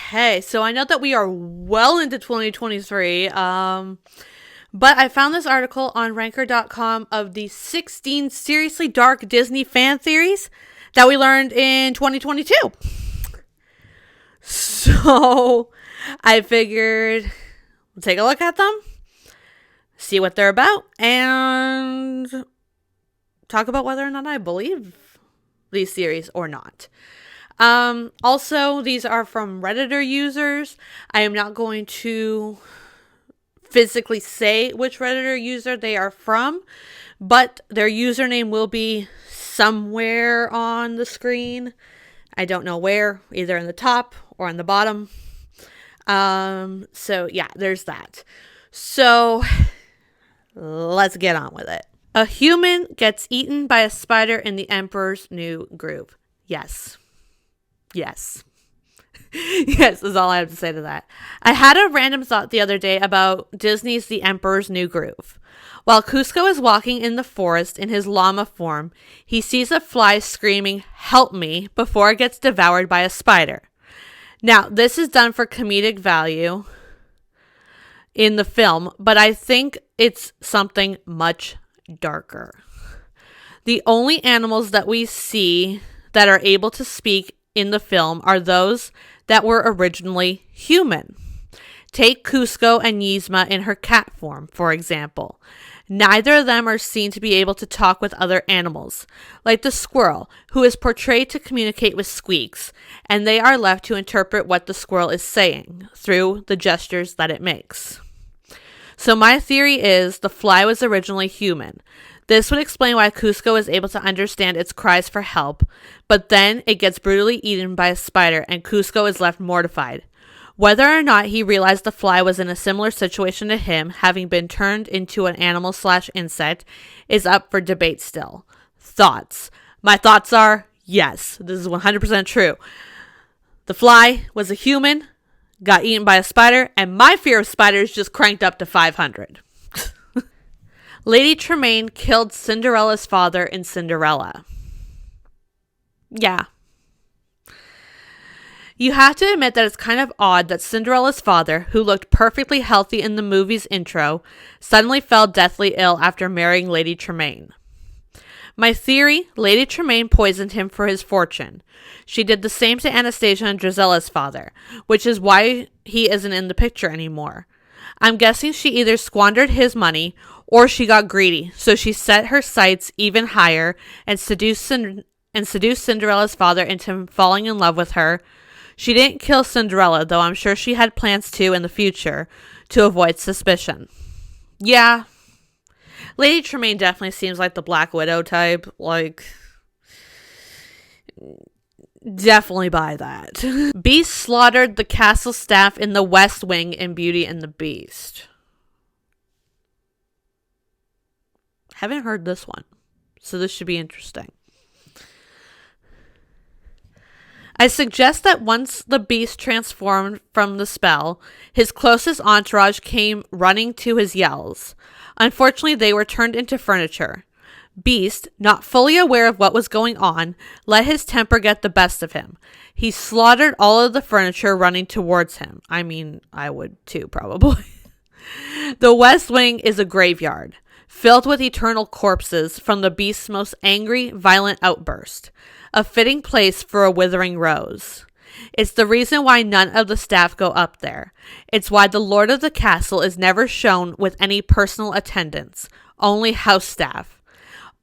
Okay, so I know that we are well into 2023, but I found this article on ranker.com of the 16 seriously dark Disney fan theories that we learned in 2022. So I figured we'll take a look at them, see what they're about, and talk about whether or not I believe these theories or not. Also, these are from Redditor users. I am not going to physically say which Redditor user they are from, but their username will be somewhere on the screen. I don't know where, either in the top or on the bottom. So yeah, there's that. So let's get on with it. A human gets eaten by a spider in the Emperor's New Groove. Yes. Yes. Yes, is all I have to say to that. I had a random thought the other day about Disney's The Emperor's New Groove. While Kuzco is walking in the forest in his llama form, he sees a fly screaming, "Help me," before it gets devoured by a spider. Now, this is done for comedic value in the film, but I think it's something much darker. The only animals that we see that are able to speak in the film are those that were originally human. Take Kuzco and Yzma in her cat form, for example. Neither of them are seen to be able to talk with other animals, like the squirrel, who is portrayed to communicate with squeaks, and they are left to interpret what the squirrel is saying through the gestures that it makes. So my theory is the fly was originally human. This would explain why Kuzco is able to understand its cries for help, but then it gets brutally eaten by a spider and Kuzco is left mortified. Whether or not he realized the fly was in a similar situation to him, having been turned into an animal/insect, is up for debate still. Thoughts. My thoughts are, yes, this is 100% true. The fly was a human, got eaten by a spider, and my fear of spiders just cranked up to 500. Lady Tremaine killed Cinderella's father in Cinderella. Yeah. You have to admit that it's kind of odd that Cinderella's father, who looked perfectly healthy in the movie's intro, suddenly fell deathly ill after marrying Lady Tremaine. My theory, Lady Tremaine poisoned him for his fortune. She did the same to Anastasia and Drizella's father, which is why he isn't in the picture anymore. I'm guessing she either squandered his money or she got greedy, so she set her sights even higher and seduced Cinderella's father into falling in love with her. She didn't kill Cinderella, though I'm sure she had plans to in the future to avoid suspicion. Yeah. Lady Tremaine definitely seems like the Black Widow type. Definitely buy that. Beast slaughtered the castle staff in the West Wing in Beauty and the Beast. Haven't heard this one, so this should be interesting. I suggest that once the Beast transformed from the spell, his closest entourage came running to his yells. Unfortunately, they were turned into furniture. Beast, not fully aware of what was going on, let his temper get the best of him. He slaughtered all of the furniture running towards him. I mean, I would too, probably. The West Wing is a graveyard, filled with eternal corpses from the Beast's most angry, violent outburst. A fitting place for a withering rose. It's the reason why none of the staff go up there. It's why the lord of the castle is never shown with any personal attendants, only house staff.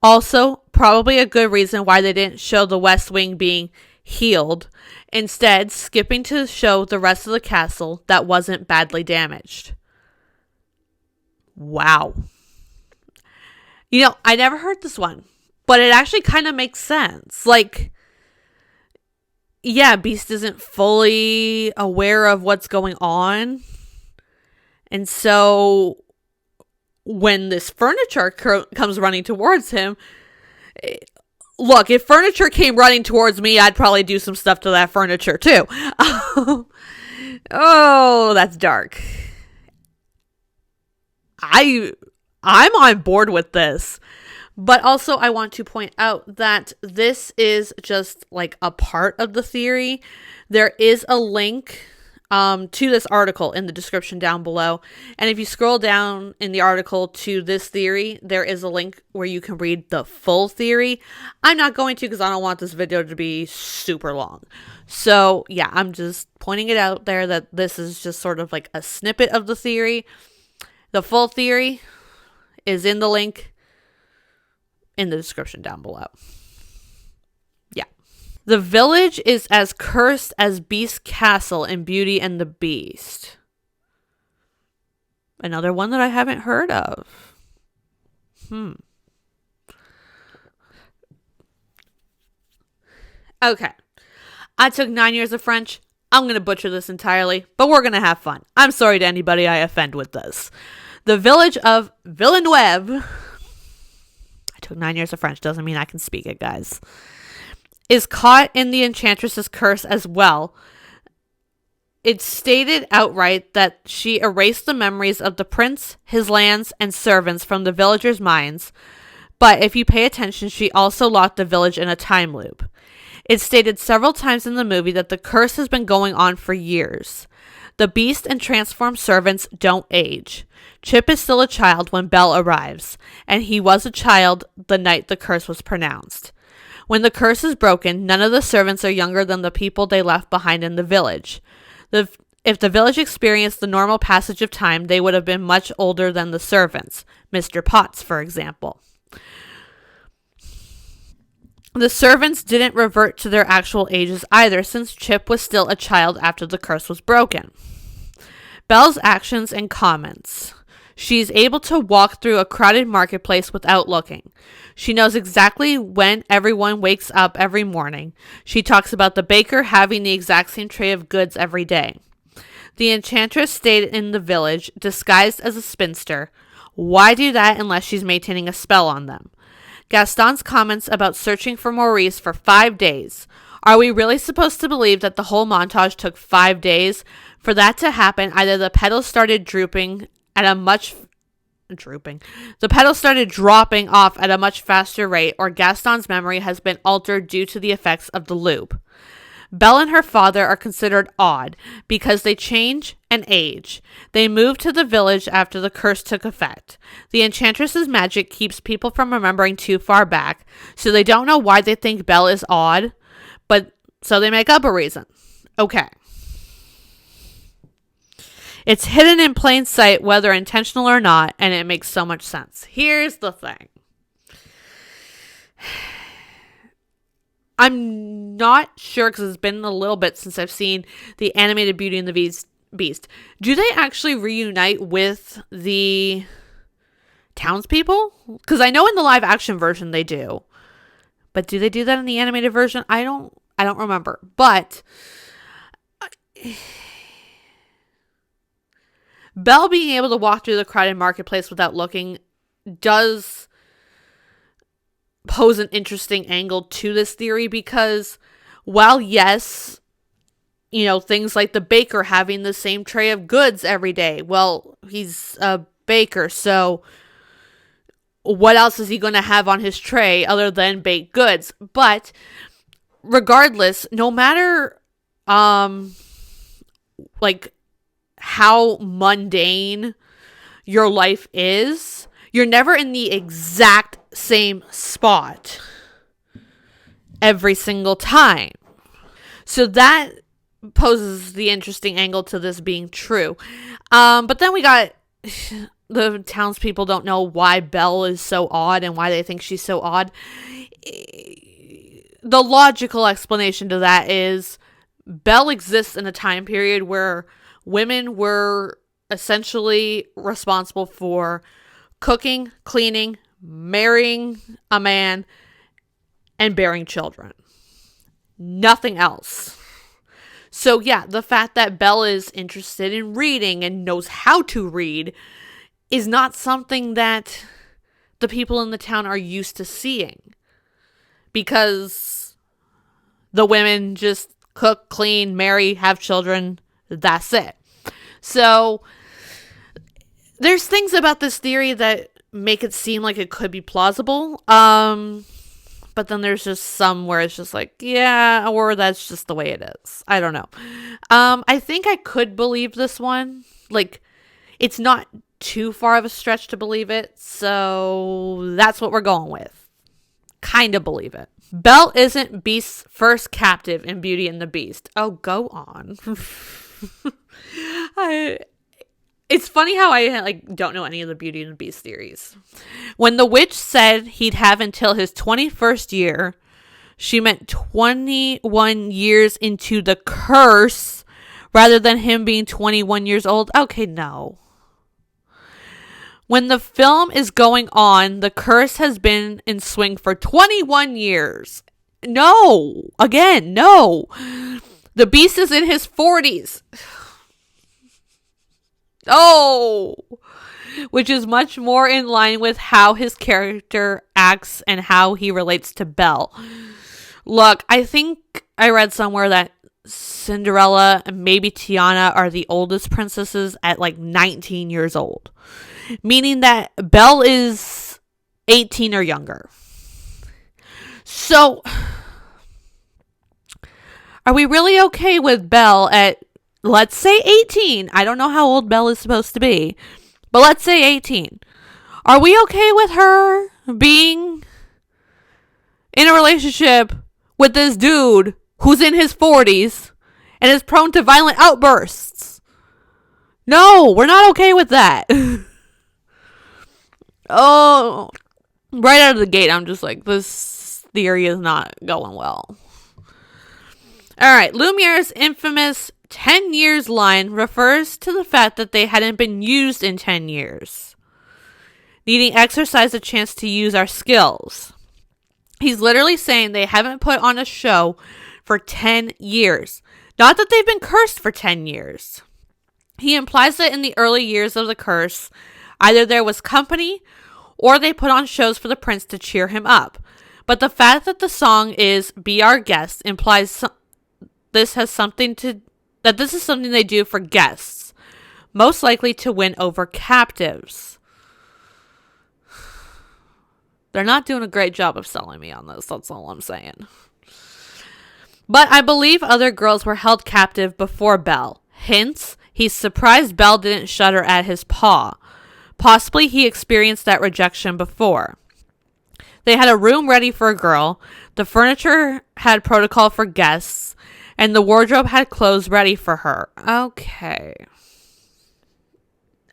Also, probably a good reason why they didn't show the West Wing being healed, instead skipping to show the rest of the castle that wasn't badly damaged. Wow. I never heard this one, but it actually kind of makes sense. Yeah, Beast isn't fully aware of what's going on. And so when this furniture comes running towards him, look, if furniture came running towards me, I'd probably do some stuff to that furniture too. Oh, that's dark. I'm on board with this. But also, I want to point out that this is just like a part of the theory. There is a link to this article in the description down below. And if you scroll down in the article to this theory, there is a link where you can read the full theory. I'm not going to because I don't want this video to be super long. So yeah, I'm just pointing it out there that this is just sort of like a snippet of the theory. The full theory is in the link in the description down below. Yeah. The village is as cursed as Beast Castle in Beauty and the Beast. Another one that I haven't heard of. Okay. I took 9 years of French. I'm going to butcher this entirely, but we're going to have fun. I'm sorry to anybody I offend with this. The village of Villeneuve. I took 9 years of French. Doesn't mean I can speak it, guys. Is caught in the Enchantress's curse as well. It's stated outright that she erased the memories of the prince, his lands, and servants from the villagers' minds. But if you pay attention, she also locked the village in a time loop. It's stated several times in the movie that the curse has been going on for years. The beast and transformed servants don't age. Chip is still a child when Belle arrives, and he was a child the night the curse was pronounced. When the curse is broken, none of the servants are younger than the people they left behind in the village. If the village experienced the normal passage of time, they would have been much older than the servants, Mr. Potts, for example. The servants didn't revert to their actual ages either, since Chip was still a child after the curse was broken. Belle's actions and comments. She's able to walk through a crowded marketplace without looking. She knows exactly when everyone wakes up every morning. She talks about the baker having the exact same tray of goods every day. The enchantress stayed in the village, disguised as a spinster. Why do that unless she's maintaining a spell on them? Gaston's comments about searching for Maurice for 5 days. Are we really supposed to believe that the whole montage took 5 days? For that to happen, either the petals started dropping off at a much faster rate, or Gaston's memory has been altered due to the effects of the loop. Belle and her father are considered odd because they change and age. They moved to the village after the curse took effect. The enchantress's magic keeps people from remembering too far back, so they don't know why they think Belle is odd, but so they make up a reason. Okay. It's hidden in plain sight, whether intentional or not, and it makes so much sense. Here's the thing. I'm not sure because it's been a little bit since I've seen the animated Beauty and the Beast. Do they actually reunite with the townspeople? Because I know in the live action version they do. But do they do that in the animated version? I don't remember. But Belle being able to walk through the crowded marketplace without looking does pose an interesting angle to this theory, because while yes, things like the baker having the same tray of goods every day, well, he's a baker, so what else is he going to have on his tray other than baked goods? But regardless, no matter like how mundane your life is, you're never in the exact same spot every single time. So that poses the interesting angle to this being true. But then we got the townspeople don't know why Belle is so odd and why they think she's so odd. The logical explanation to that is Belle exists in a time period where women were essentially responsible for cooking, cleaning, marrying a man, and bearing children. Nothing else. So yeah, the fact that Belle is interested in reading and knows how to read is not something that the people in the town are used to seeing. Because the women just cook, clean, marry, have children. That's it. So there's things about this theory that make it seem like it could be plausible. But then there's just some where it's just like, yeah, or that's just the way it is. I don't know. I think I could believe this one. Like, it's not too far of a stretch to believe it. So that's what we're going with. Kind of believe it. Belle isn't Beast's first captive in Beauty and the Beast. Oh, go on. It's funny how I don't know any of the Beauty and the Beast theories. When the witch said he'd have until his 21st year, she meant 21 years into the curse rather than him being 21 years old. Okay, no. When the film is going on, the curse has been in swing for 21 years. No. Again, no. The Beast is in his 40s. Oh, which is much more in line with how his character acts and how he relates to Belle. Look, I think I read somewhere that Cinderella and maybe Tiana are the oldest princesses at 19 years old, meaning that Belle is 18 or younger. So, are we really okay with Belle at, let's say 18. I don't know how old Belle is supposed to be, but let's say 18. Are we okay with her being in a relationship with this dude who's in his 40s and is prone to violent outbursts? No, we're not okay with that. Oh, right out of the gate, I'm just like, this theory is not going well. All right, Lumiere's infamous 10 years line refers to the fact that they hadn't been used in 10 years, needing exercise a chance to use our skills. He's literally saying they haven't put on a show for 10 years. Not that they've been cursed for 10 years. He implies that in the early years of the curse, either there was company or they put on shows for the prince to cheer him up. But the fact that the song is Be Our Guest implies this is something they do for guests, most likely to win over captives. They're not doing a great job of selling me on this, that's all I'm saying. But I believe other girls were held captive before Belle. Hence, he's surprised Belle didn't shudder at his paw. Possibly he experienced that rejection before. They had a room ready for a girl, the furniture had protocol for guests, and the wardrobe had clothes ready for her. Okay.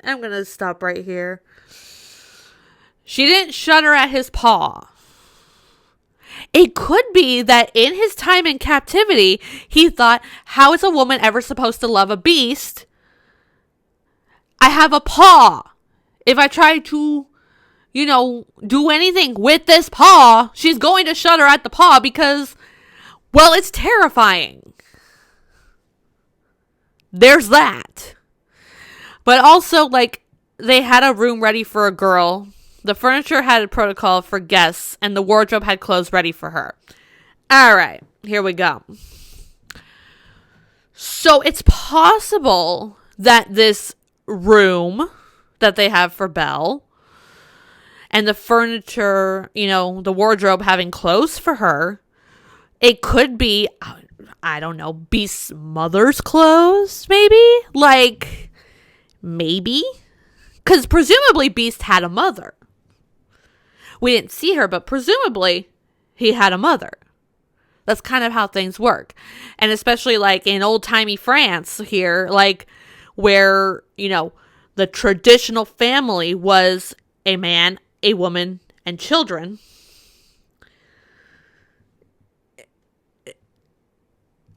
I'm going to stop right here. She didn't shudder at his paw. It could be that in his time in captivity, he thought, how is a woman ever supposed to love a beast? I have a paw. If I try to, do anything with this paw, she's going to shudder at the paw because, well, it's terrifying. There's that. But also, they had a room ready for a girl. The furniture had a protocol for guests, and the wardrobe had clothes ready for her. All right, here we go. So it's possible that this room that they have for Belle and the furniture, the wardrobe having clothes for her, it could be, I don't know, Beast's mother's clothes, maybe? Maybe? Because presumably Beast had a mother. We didn't see her, but presumably he had a mother. That's kind of how things work. And especially in old-timey France here, where, the traditional family was a man, a woman, and children.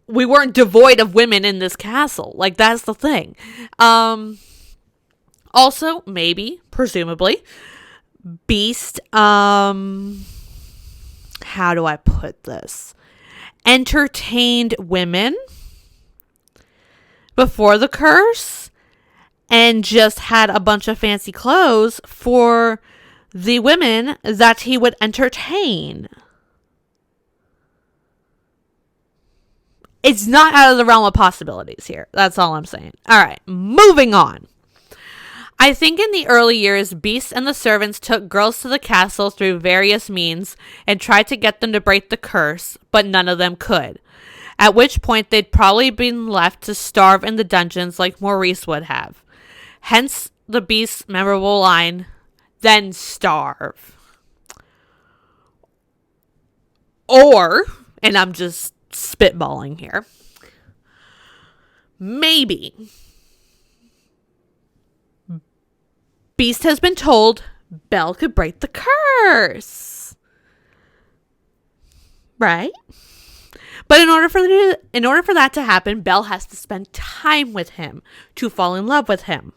We weren't devoid of women in this castle. That's the thing. Also, maybe, presumably, Beast, how do I put this? Entertained women before the curse and just had a bunch of fancy clothes for the women that he would entertain. It's not out of the realm of possibilities here. That's all I'm saying. All right, moving on. I think in the early years, Beast and the servants took girls to the castle through various means and tried to get them to break the curse, but none of them could. At which point they'd probably been left to starve in the dungeons like Maurice would have. Hence the Beast's memorable line, "Then starve." Or, and I'm just spitballing here, maybe Beast has been told Belle could break the curse. Right? But in order for that to happen, Belle has to spend time with him to fall in love with him.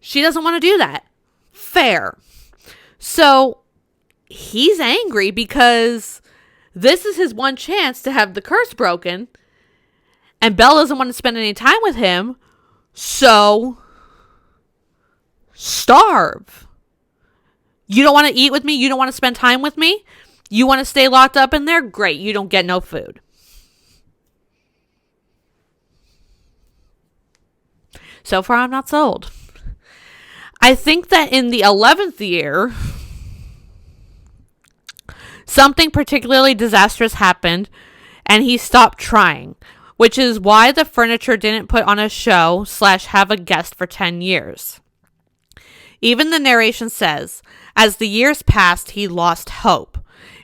She doesn't want to do that. Fair. So he's angry because this is his one chance to have the curse broken, and Belle doesn't want to spend any time with him, so starve. You don't want to eat with me? You don't want to spend time with me? You want to stay locked up in there? Great. You don't get no food. So far, I'm not sold. I think that in the 11th year, something particularly disastrous happened, and he stopped trying, which is why the furniture didn't put on a show / have a guest for 10 years. Even the narration says, as the years passed, he lost hope,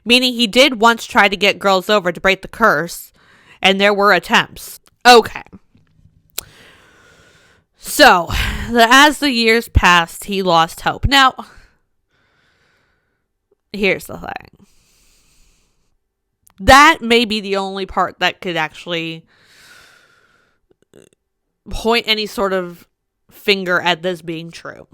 meaning he did once try to get girls over to break the curse, and there were attempts. Okay. So, as the years passed, he lost hope. Now, here's the thing. That may be the only part that could actually point any sort of finger at this being true.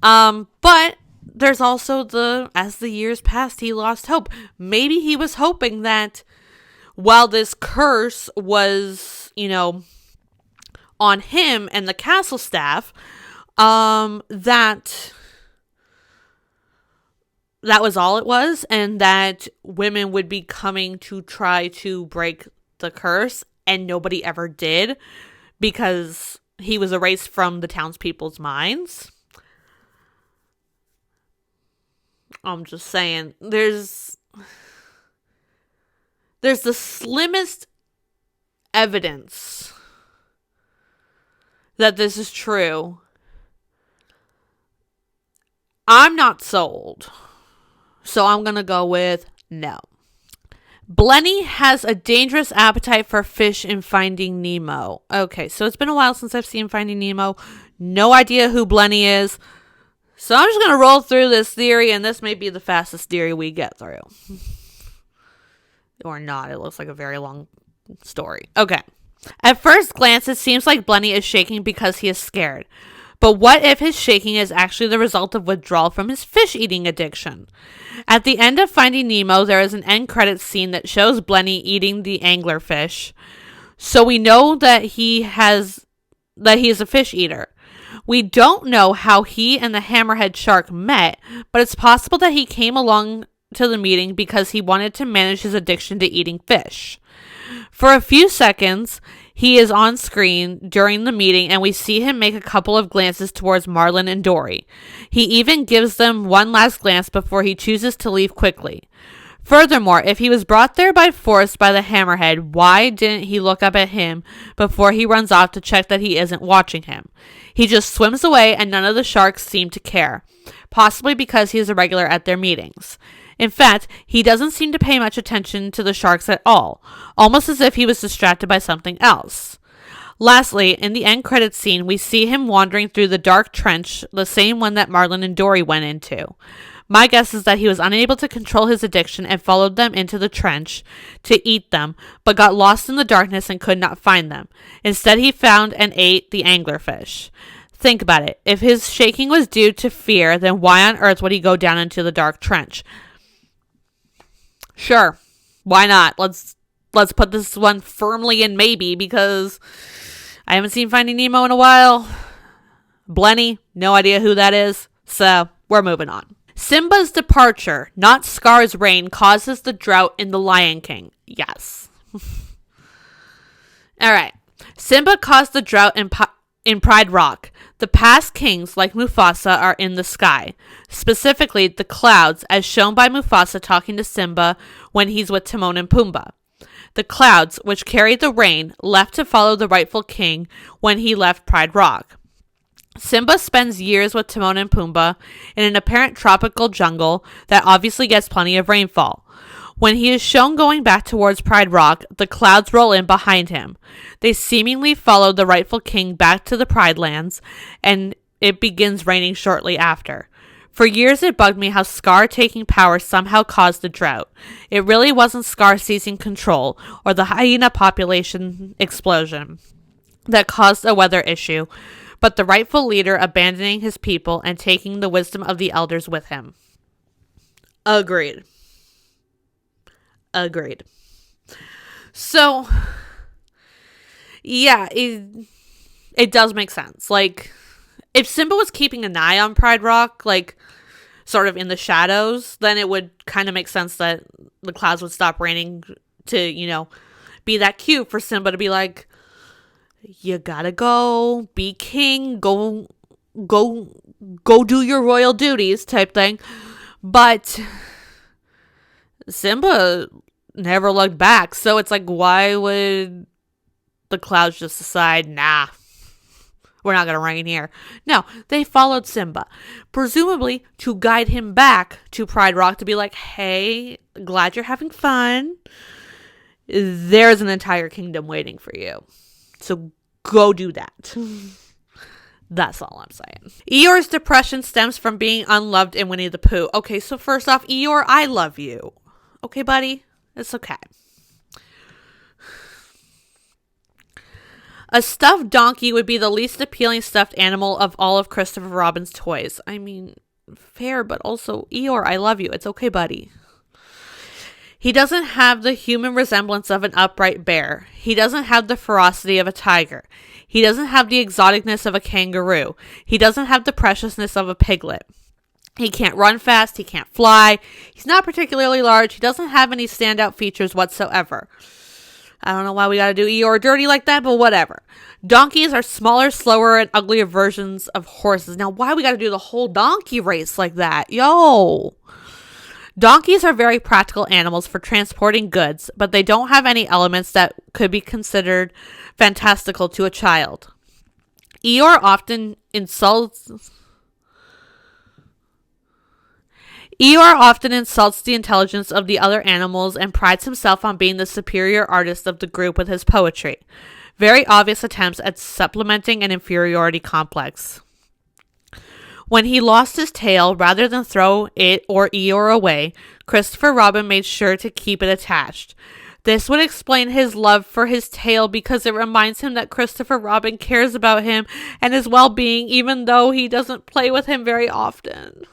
But there's also as the years passed, he lost hope. Maybe he was hoping that while this curse was, on him and the castle staff, that was all it was, and that women would be coming to try to break the curse, and nobody ever did because he was erased from the townspeople's minds. I'm just saying, there's the slimmest evidence that this is true. I'm not sold. So I'm going to go with no. Blenny has a dangerous appetite for fish in Finding Nemo. Okay, so it's been a while since I've seen Finding Nemo. No idea who Blenny is. So I'm just going to roll through this theory, and this may be the fastest theory we get through. Or not. It looks like a very long story. Okay. At first glance, it seems like Blenny is shaking because he is scared. But what if his shaking is actually the result of withdrawal from his fish-eating addiction? At the end of Finding Nemo, there is an end credits scene that shows Blenny eating the anglerfish. So we know that he is a fish eater. We don't know how he and the hammerhead shark met, but it's possible that he came along to the meeting because he wanted to manage his addiction to eating fish. For a few seconds, he is on screen during the meeting, and we see him make a couple of glances towards Marlin and Dory. He even gives them one last glance before he chooses to leave quickly. Furthermore, if he was brought there by force by the hammerhead, why didn't he look up at him before he runs off to check that he isn't watching him? He just swims away, and none of the sharks seem to care, possibly because he is a regular at their meetings. In fact, he doesn't seem to pay much attention to the sharks at all, almost as if he was distracted by something else. Lastly, in the end credits scene, we see him wandering through the dark trench, the same one that Marlin and Dory went into. My guess is that he was unable to control his addiction and followed them into the trench to eat them, but got lost in the darkness and could not find them. Instead, he found and ate the anglerfish. Think about it. If his shaking was due to fear, then why on earth would he go down into the dark trench? Sure, why not? Let's put this one firmly in maybe, because I haven't seen Finding Nemo in a while. Blenny, no idea who that is, so we're moving on. Simba's departure, not Scar's reign, causes the drought in The Lion King. Yes. All right. Simba caused the drought in Pride Rock. The past kings, like Mufasa, are in the sky, specifically the clouds, as shown by Mufasa talking to Simba when he's with Timon and Pumbaa. The clouds, which carried the rain, left to follow the rightful king when he left Pride Rock. Simba spends years with Timon and Pumbaa in an apparent tropical jungle that obviously gets plenty of rainfall. When he is shown going back towards Pride Rock, the clouds roll in behind him. They seemingly follow the rightful king back to the Pride Lands, and it begins raining shortly after. For years it bugged me how Scar taking power somehow caused the drought. It really wasn't Scar seizing control, or the hyena population explosion, that caused a weather issue, but the rightful leader abandoning his people and taking the wisdom of the elders with him. Agreed. So, yeah, it does make sense. Like, if Simba was keeping an eye on Pride Rock, like, sort of in the shadows, then it would kind of make sense that the clouds would stop raining to, be that cute for Simba to be like, you gotta go, be king, go do your royal duties type thing. But Simba never looked back, so it's like, why would the clouds just decide, nah, we're not gonna rain here? No, they followed Simba, presumably to guide him back to Pride Rock to be like, hey, glad you're having fun. There's an entire kingdom waiting for you. So go do that. That's all I'm saying. Eeyore's depression stems from being unloved in Winnie the Pooh. Okay, so first off, Eeyore, I love you. Okay, buddy? It's okay. A stuffed donkey would be the least appealing stuffed animal of all of Christopher Robin's toys. I mean, fair, but also, Eeyore, I love you. It's okay, buddy. He doesn't have the human resemblance of an upright bear. He doesn't have the ferocity of a tiger. He doesn't have the exoticness of a kangaroo. He doesn't have the preciousness of a piglet. He can't run fast. He can't fly. He's not particularly large. He doesn't have any standout features whatsoever. I don't know why we gotta do Eeyore dirty like that, but whatever. Donkeys are smaller, slower, and uglier versions of horses. Now, why we gotta do the whole donkey race like that? Yo! Donkeys are very practical animals for transporting goods, but they don't have any elements that could be considered fantastical to a child. Eeyore often insults the intelligence of the other animals and prides himself on being the superior artist of the group with his poetry. Very obvious attempts at supplementing an inferiority complex. When he lost his tail, rather than throw it or Eeyore away, Christopher Robin made sure to keep it attached. This would explain his love for his tail because it reminds him that Christopher Robin cares about him and his well-being, even though he doesn't play with him very often.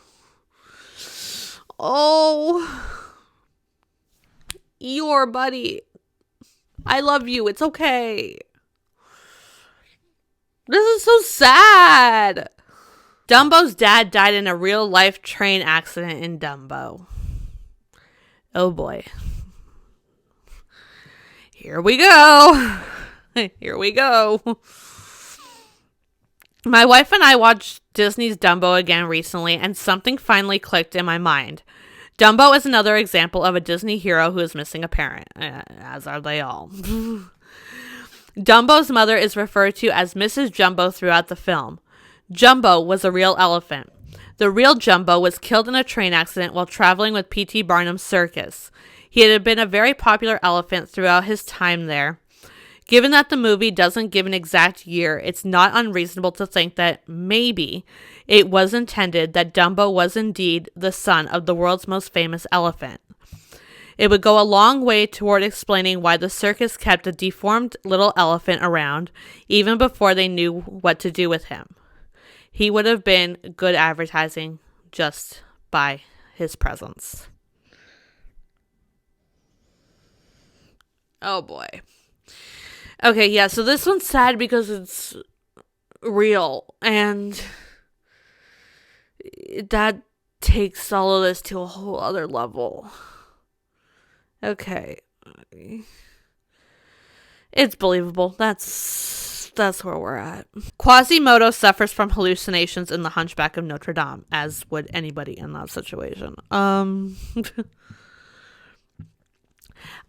Oh, Eeyore, buddy. I love you. It's okay. This is so sad. Dumbo's dad died in a real-life train accident in Dumbo. Oh, boy. Here we go. Here we go. My wife and I watched Disney's Dumbo again recently, and something finally clicked in my mind. Dumbo is another example of a Disney hero who is missing a parent, as are they all. Dumbo's mother is referred to as Mrs. Jumbo throughout the film. Jumbo was a real elephant. The real Jumbo was killed in a train accident while traveling with P.T. Barnum's circus. He had been a very popular elephant throughout his time there. Given that the movie doesn't give an exact year, it's not unreasonable to think that maybe it was intended that Dumbo was indeed the son of the world's most famous elephant. It would go a long way toward explaining why the circus kept a deformed little elephant around, even before they knew what to do with him. He would have been good advertising just by his presence. Oh boy. Okay, yeah, so this one's sad because it's real, and that takes all of this to a whole other level. Okay. It's believable. That's That's where we're at. Quasimodo suffers from hallucinations in The Hunchback of Notre Dame, as would anybody in that situation.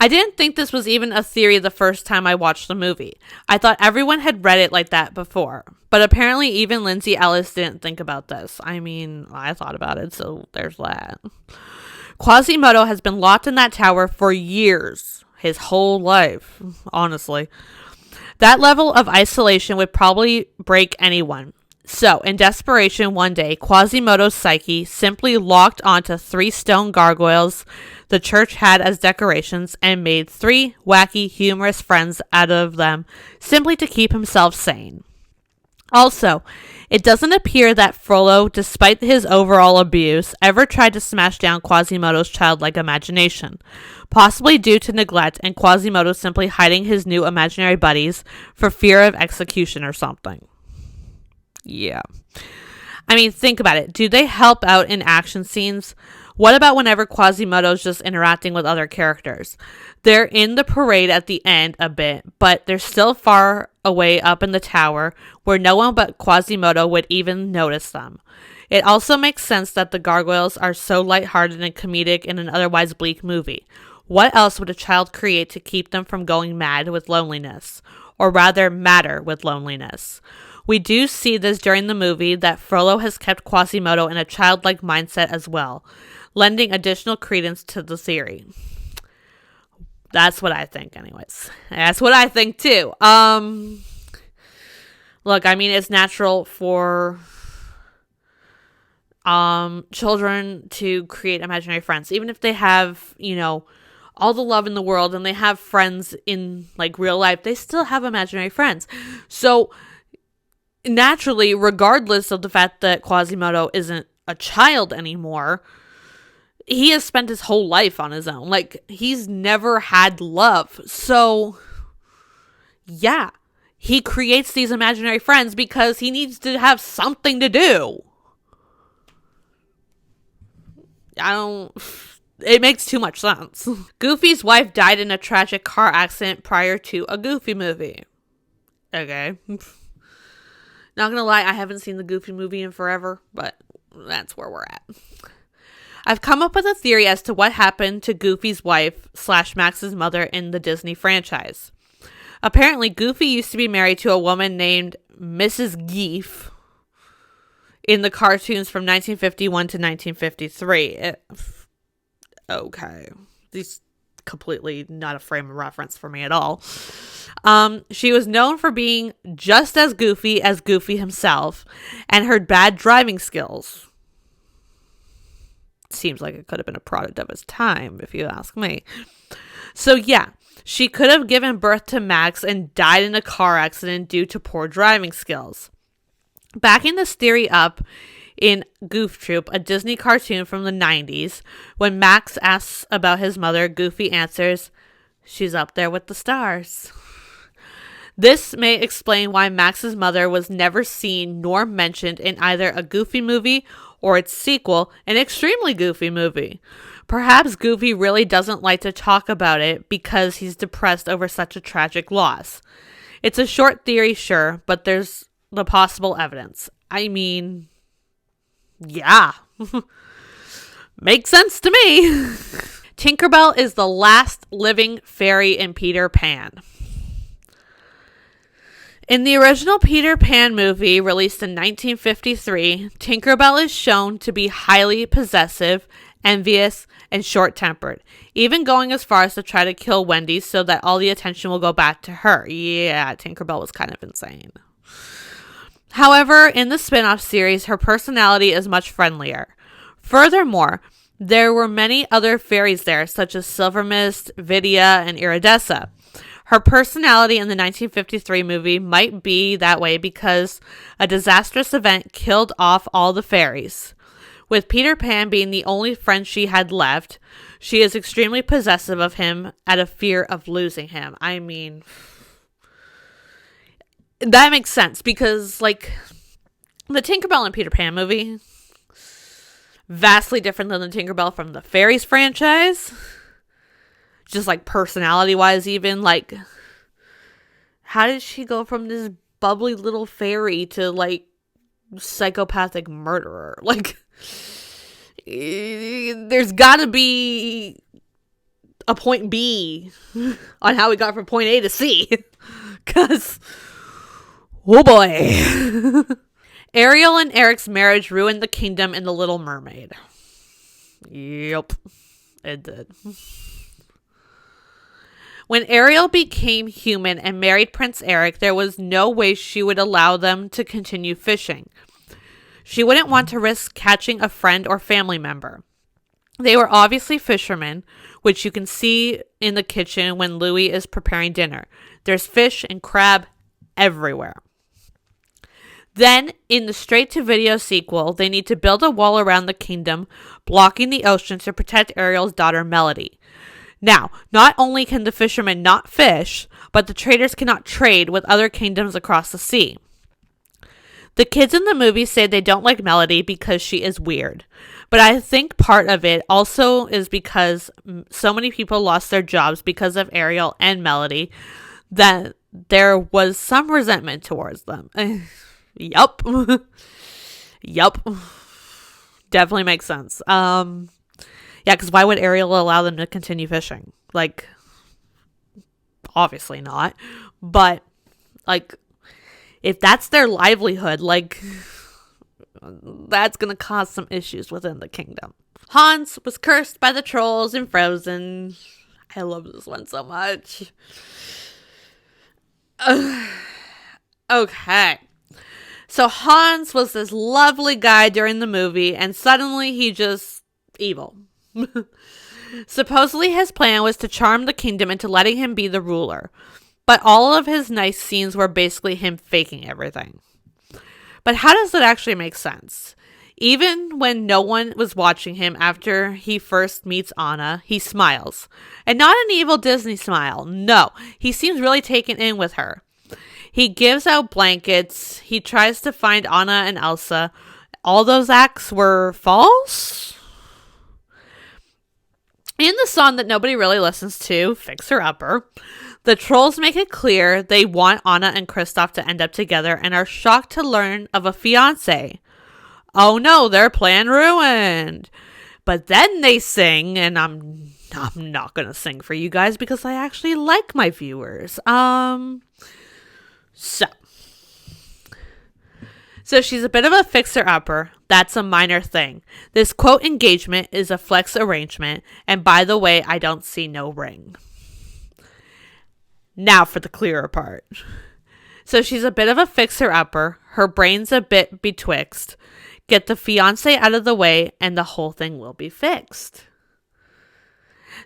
I didn't think this was even a theory the first time I watched the movie. I thought everyone had read it like that before. But apparently even Lindsay Ellis didn't think about this. I mean, I thought about it, so there's that. Quasimodo has been locked in that tower for years. His whole life, honestly. That level of isolation would probably break anyone. So, in desperation one day, Quasimodo's psyche simply locked onto 3 stone gargoyles the church had as decorations and made 3 wacky, humorous friends out of them simply to keep himself sane. Also, it doesn't appear that Frollo, despite his overall abuse, ever tried to smash down Quasimodo's childlike imagination, possibly due to neglect and Quasimodo simply hiding his new imaginary buddies for fear of execution or something. Yeah. I mean, think about it. Do they help out in action scenes? What about whenever Quasimodo's just interacting with other characters? They're in the parade at the end a bit, but they're still far away up in the tower where no one but Quasimodo would even notice them. It also makes sense that the gargoyles are so lighthearted and comedic in an otherwise bleak movie. What else would a child create to keep them from going mad with loneliness? Or rather, madder with loneliness? We do see this during the movie that Frollo has kept Quasimodo in a childlike mindset as well, lending additional credence to the theory. That's what I think, anyways. That's what I think, too. Look, I mean, it's natural for children to create imaginary friends, even if they have, all the love in the world and they have friends in, like, real life, they still have imaginary friends. So, naturally, regardless of the fact that Quasimodo isn't a child anymore, he has spent his whole life on his own. Like, he's never had love. So, yeah, he creates these imaginary friends because he needs to have something to do. It makes too much sense. Goofy's wife died in a tragic car accident prior to a Goofy movie. Okay. Not gonna lie, I haven't seen the Goofy movie in forever, but that's where we're at. I've come up with a theory as to what happened to Goofy's wife / Max's mother in the Disney franchise. Apparently, Goofy used to be married to a woman named Mrs. Geef in the cartoons from 1951 to 1953. Okay. These completely not a frame of reference for me at all. She was known for being just as Goofy himself and her bad driving skills. Seems like it could have been a product of his time, if you ask me. So yeah, she could have given birth to Max and died in a car accident due to poor driving skills. Backing this theory up in Goof Troop, a Disney cartoon from the 90s, when Max asks about his mother, Goofy answers, "She's up there with the stars." This may explain why Max's mother was never seen nor mentioned in either a Goofy movie or its sequel, an extremely Goofy movie. Perhaps Goofy really doesn't like to talk about it because he's depressed over such a tragic loss. It's a short theory, sure, but there's the possible evidence. I mean, yeah. Makes sense to me. Tinkerbell is the last living fairy in Peter Pan. In the original Peter Pan movie, released in 1953, Tinkerbell is shown to be highly possessive, envious, and short-tempered, even going as far as to try to kill Wendy so that all the attention will go back to her. Yeah, Tinkerbell was kind of insane. However, in the spin-off series, her personality is much friendlier. Furthermore, there were many other fairies there, such as Silvermist, Vidya, and Iridessa. Her personality in the 1953 movie might be that way because a disastrous event killed off all the fairies. With Peter Pan being the only friend she had left, she is extremely possessive of him out of fear of losing him. I mean, that makes sense because, like, the Tinkerbell and Peter Pan movie, vastly different than the Tinkerbell from the Fairies franchise. Just, like, personality-wise even, like, how did she go from this bubbly little fairy to like psychopathic murderer. Like, there's gotta be a point B on how we got from point A to C. Because, oh boy. Ariel and Eric's marriage ruined the kingdom in The Little Mermaid. Yep, it did. When Ariel became human and married Prince Eric, there was no way she would allow them to continue fishing. She wouldn't want to risk catching a friend or family member. They were obviously fishermen, which you can see in the kitchen when Louis is preparing dinner. There's fish and crab everywhere. Then, in the straight-to-video sequel, they need to build a wall around the kingdom, blocking the ocean to protect Ariel's daughter Melody. Now, not only can the fishermen not fish, but the traders cannot trade with other kingdoms across the sea. The kids in the movie say they don't like Melody because she is weird. But I think part of it also is because so many people lost their jobs because of Ariel and Melody that there was some resentment towards them. Yup. Yup. Definitely makes sense. Yeah, because why would Ariel allow them to continue fishing? Like, obviously not. But, like, if that's their livelihood, like, that's going to cause some issues within the kingdom. Hans was cursed by the trolls in Frozen. I love this one so much. Okay. So Hans was this lovely guy during the movie, and suddenly he just evil. Supposedly his plan was to charm the kingdom into letting him be the ruler. But all of his nice scenes were basically him faking everything. But how does that actually make sense? Even when no one was watching him after he first meets Anna, he smiles. And not an evil Disney smile. No, he seems really taken in with her. He gives out blankets. He tries to find Anna and Elsa. All those acts were false? In the song that nobody really listens to, Fixer Upper, the trolls make it clear they want Anna and Kristoff to end up together and are shocked to learn of a fiancé. Oh no, their plan ruined. But then they sing, and I'm not going to sing for you guys because I actually like my viewers. So she's a bit of a fixer-upper. That's a minor thing. This quote engagement is a flex arrangement, and by the way, I don't see no ring. Now for the clearer part. So she's a bit of a fixer-upper. Her brain's a bit betwixt. Get the fiancé out of the way, and the whole thing will be fixed.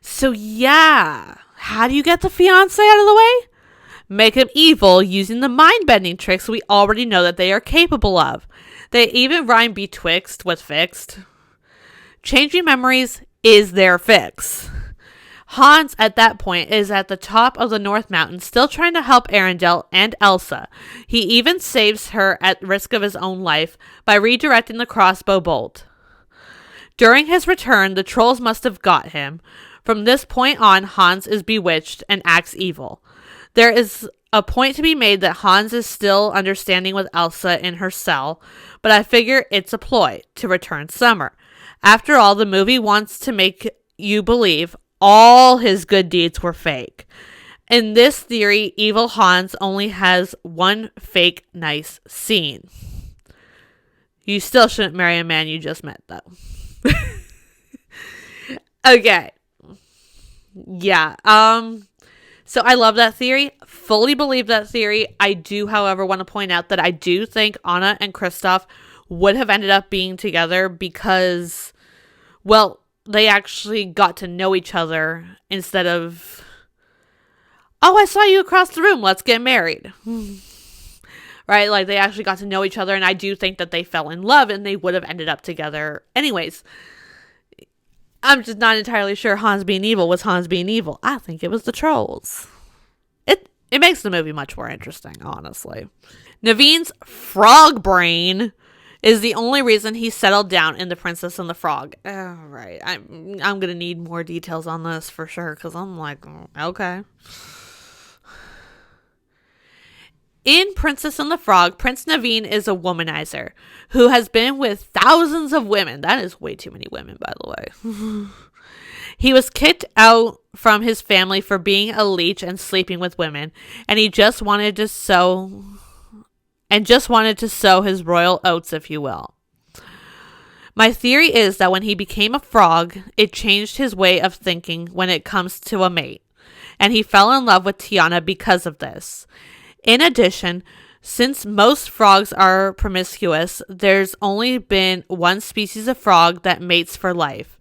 So yeah, how do you get the fiancé out of the way? Make him evil using the mind-bending tricks we already know that they are capable of. They even rhyme betwixt with fixed. Changing memories is their fix. Hans, at that point, is at the top of the North Mountain, still trying to help Arendelle and Elsa. He even saves her at risk of his own life by redirecting the crossbow bolt. During his return, the trolls must have got him. From this point on, Hans is bewitched and acts evil. There is a point to be made that Hans is still understanding with Elsa in her cell, but I figure it's a ploy to return Summer. After all, the movie wants to make you believe all his good deeds were fake. In this theory, evil Hans only has one fake nice scene. You still shouldn't marry a man you just met, though. Okay. Yeah. So I love that theory. Fully believe that theory. I do, however, want to point out that I do think Anna and Kristoff would have ended up being together because, well, they actually got to know each other instead of, oh, I saw you across the room, let's get married. Right? Like, they actually got to know each other, and I do think that they fell in love, and they would have ended up together anyways. I'm just not entirely sure Hans being evil was Hans being evil. I think it was the trolls. It makes the movie much more interesting, honestly. Naveen's frog brain is the only reason he settled down in The Princess and the Frog. All right. I'm going to need more details on this for sure, because I'm like, okay. In Princess and the Frog, Prince Naveen is a womanizer who has been with thousands of women. That is way too many women, by the way. He was kicked out from his family for being a leech and sleeping with women, and he just wanted to sow his royal oats, if you will. My theory is that when he became a frog, it changed his way of thinking when it comes to a mate, and he fell in love with Tiana because of this. In addition, since most frogs are promiscuous, there's only been one species of frog that mates for life,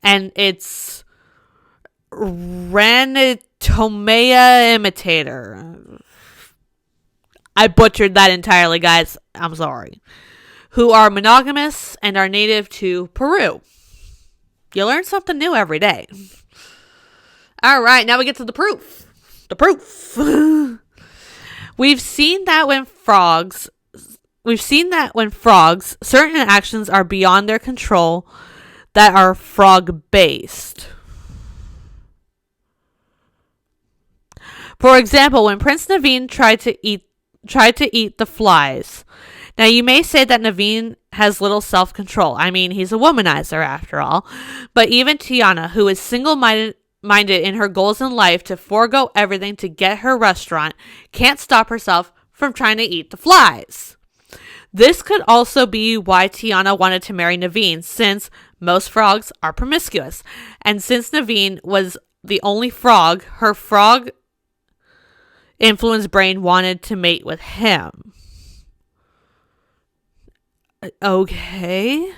and it's Ranitomea imitator. I butchered that entirely, guys. I'm sorry. Who are monogamous and are native to Peru. You learn something new every day. All right, now we get to the proof. The proof. We've seen that when frogs, certain actions are beyond their control that are frog-based. For example, when Prince Naveen tried to eat the flies. Now, you may say that Naveen has little self-control. I mean, he's a womanizer after all. But even Tiana, who is single-minded in her goals in life to forego everything to get her restaurant, can't stop herself from trying to eat the flies. This could also be why Tiana wanted to marry Naveen, since most frogs are promiscuous. And since Naveen was the only frog, her frog influenced brain wanted to mate with him. Okay.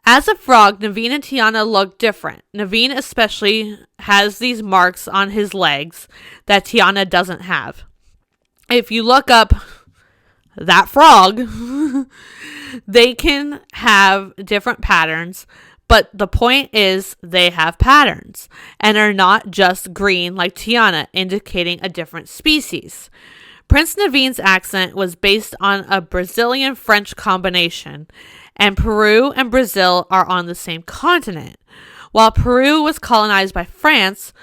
As a frog, Naveen and Tiana look different. Naveen especially has these marks on his legs that Tiana doesn't have. If you look up that frog, they can have different patterns, but the point is they have patterns and are not just green like Tiana, indicating a different species. Prince Naveen's accent was based on a Brazilian-French combination, and Peru and Brazil are on the same continent. While Peru was colonized by France,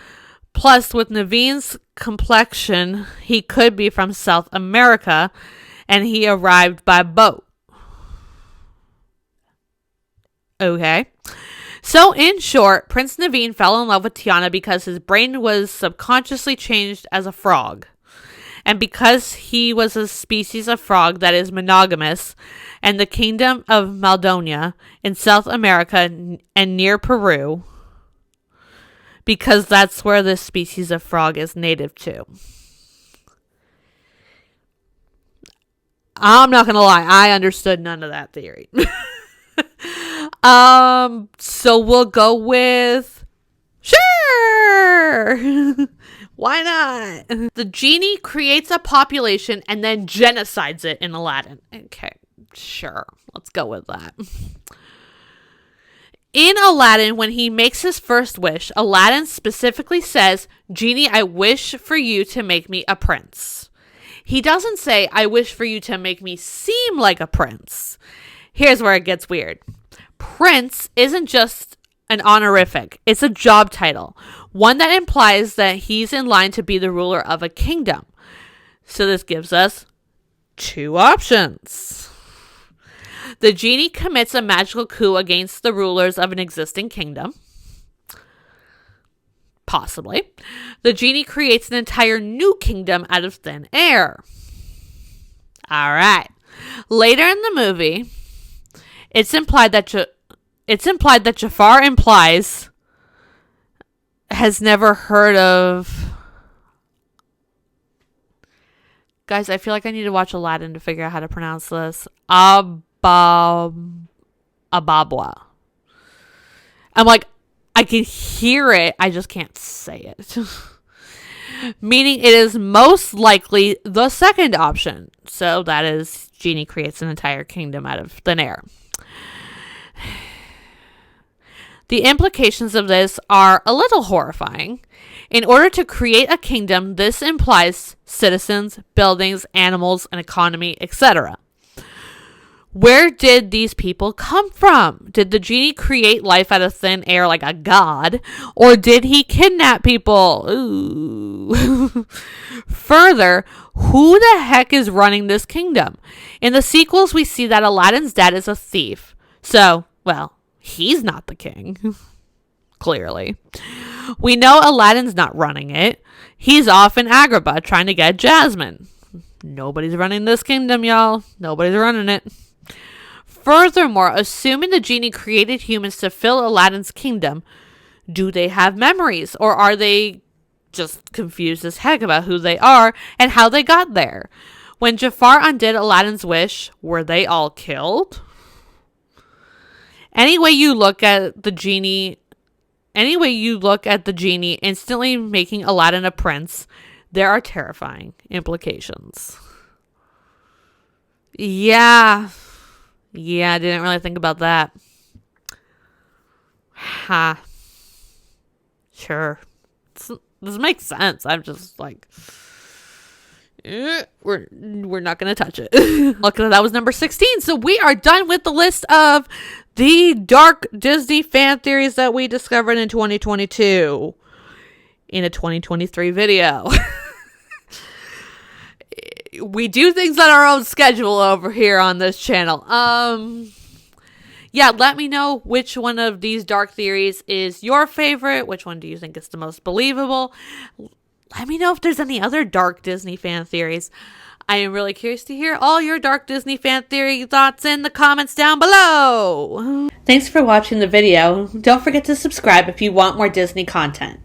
plus with Naveen's complexion, he could be from South America, and he arrived by boat. Okay. So, in short, Prince Naveen fell in love with Tiana because his brain was subconsciously changed as a frog. And because he was a species of frog that is monogamous, and the kingdom of Maldonia in South America and near Peru, because that's where this species of frog is native to. I'm not going to lie, I understood none of that theory. So we'll go with sure. Why not? The genie creates a population and then genocides it in Aladdin. Okay, sure. Let's go with that. In Aladdin, when he makes his first wish, Aladdin specifically says, "Genie, I wish for you to make me a prince." He doesn't say, "I wish for you to make me seem like a prince." Here's where it gets weird. Prince isn't just an honorific. It's a job title, one that implies that he's in line to be the ruler of a kingdom. So this gives us two options. The genie commits a magical coup against the rulers of an existing kingdom. Possibly. The genie creates an entire new kingdom out of thin air. All right. Later in the movie, it's implied that Jafar has never heard of. Guys, I feel like I need to watch Aladdin to figure out how to pronounce this. Ababwa. I'm like, I can hear it, I just can't say it. Meaning it is most likely the second option. So that is, genie creates an entire kingdom out of thin air. The implications of this are a little horrifying. In order to create a kingdom, this implies citizens, buildings, animals, an economy, etc. Where did these people come from? Did the genie create life out of thin air like a god? Or did he kidnap people? Ooh. Further, who the heck is running this kingdom? In the sequels, we see that Aladdin's dad is a thief. So, well, he's not the king. Clearly. We know Aladdin's not running it. He's off in Agrabah trying to get Jasmine. Nobody's running this kingdom, y'all. Nobody's running it. Furthermore, assuming the genie created humans to fill Aladdin's kingdom, do they have memories? Or are they just confused as heck about who they are and how they got there? When Jafar undid Aladdin's wish, were they all killed? Any way you look at the genie instantly making Aladdin a prince, there are terrifying implications. Yeah, I didn't really think about that. Sure. This makes sense. I'm just like, we're not going to touch it. Look, that was number 16. So we are done with the list of the dark Disney fan theories that we discovered in 2022 in a 2023 video. We do things on our own schedule over here on this channel. Yeah, let me know which one of these dark theories is your favorite. Which one do you think is the most believable? Let me know if there's any other dark Disney fan theories. I am really curious to hear all your dark Disney fan theory thoughts in the comments down below. Thanks for watching the video. Don't forget to subscribe if you want more Disney content.